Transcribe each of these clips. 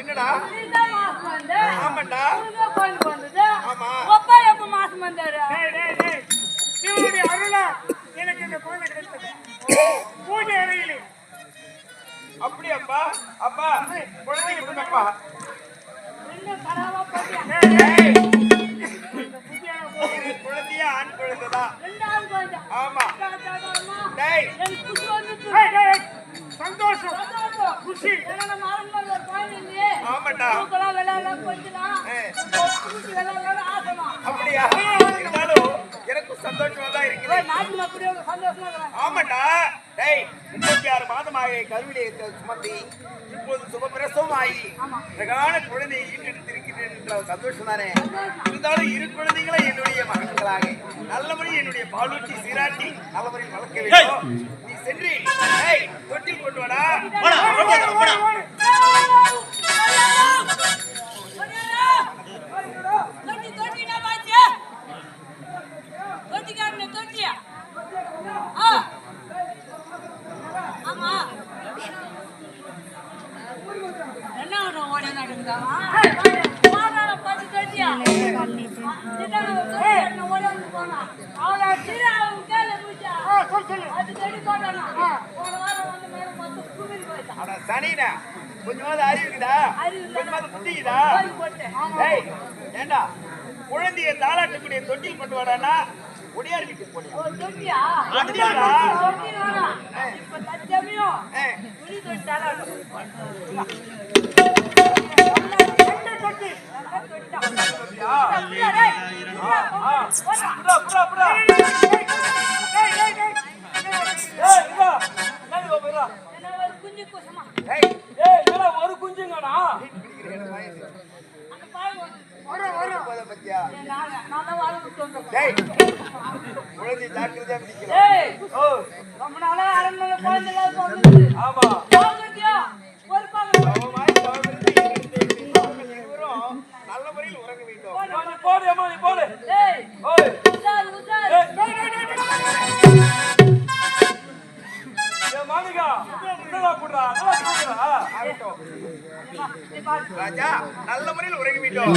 என்னடா ஆமாண்டா மாசம் வந்தாரு அருளா எனக்கு இந்த குழந்தை கிடைத்தது பூஜை அறையிலே. அப்படியாப்பா? அப்பா குழந்தைக்கு கொடுங்கப்பா. குழந்தையா ஆண் குழந்தைதான். ஆமா சந்தோஷம் குஷி. ஆமாண்டா அப்படியா? இருந்தாலும் எனக்கு சந்தோஷமா தான் இருக்குது. ஆமாண்டா 36 மாதமாக கருவிலே சுமந்தி இப்போது சுபப்பிரசவமாகி அழகான குழந்தையை ஈட்டெடுத்திருக்கிறேன் என்ற சந்தோஷம் தானே. இருந்தாலும் 2 குழந்தைகளை என்னுடைய மகன்களாக நல்லபடி என்னுடைய பாலூட்டி சீராட்டி நல்லபடியில் வளர்க்க வேண்டும். நீ சென்று தொட்டில் கொண்டு வாடா. சனினா கொஞ்சமாவது அறிவுக்குதா? கொஞ்சமாவது புத்திக்குதா? ஏண்டா குழந்தைய தாளாட்டக்கூடிய தொட்டில் கொண்டு வரானா ஒடியார் வீட்டுக்கு போனியா? ஒரு குஞ்சுங்கண்ணா குழந்தை ஜாக்கிரதையா பிடிக்கிறேன். ஆமா நல்ல முறையில் உறங்க வேண்டும். போடு நீ போடு. ராஜா நல்ல முறையில் உறங்கி விட்டோம்.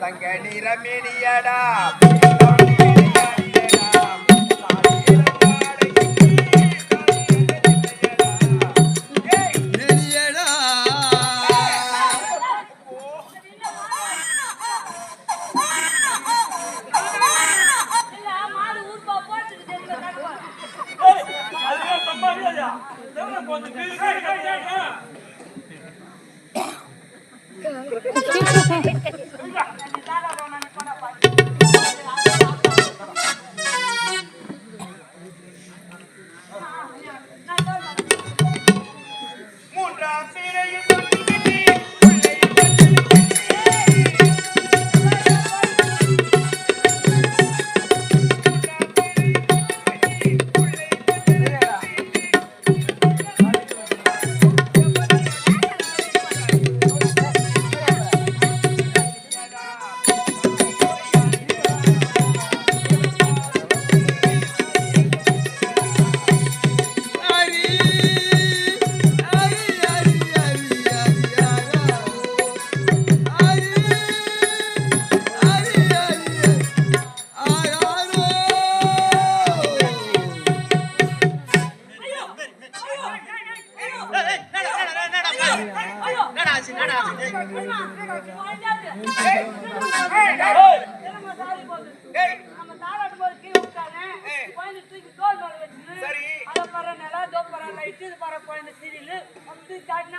தங்க நிறமேனியடா எட்டு பாரு குழந்தை சீரியல் வந்து காட்டினா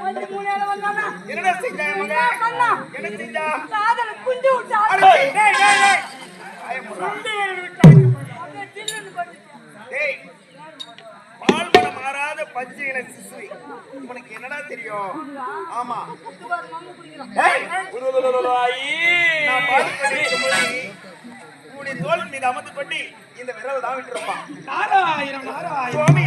வந்து மூணு நாள் வந்தானா என்னடா செஞ்சா மகன் என்ன செஞ்சா காதல குஞ்சு விட்டா டேய் டேய் டேய் குஞ்சு விட்டா அப்படியே தில்லுன்னு போட்டுச்சு டேய் பால்மனம் மாறாத பச்சை இன சிசு உனக்கு என்னடா தெரியும் ஆமா இது பாரு மம்மு குடிக்கிறான் டேய் உருவலலாயி நான் பால் பண்ணிக்கும்போது உன்னுடைய தோள் மீது அமர்ந்து கொண்டு இந்த விரல் தான் விட்டுருப்பான் நாராயணம் நாராயணம் சுவாமி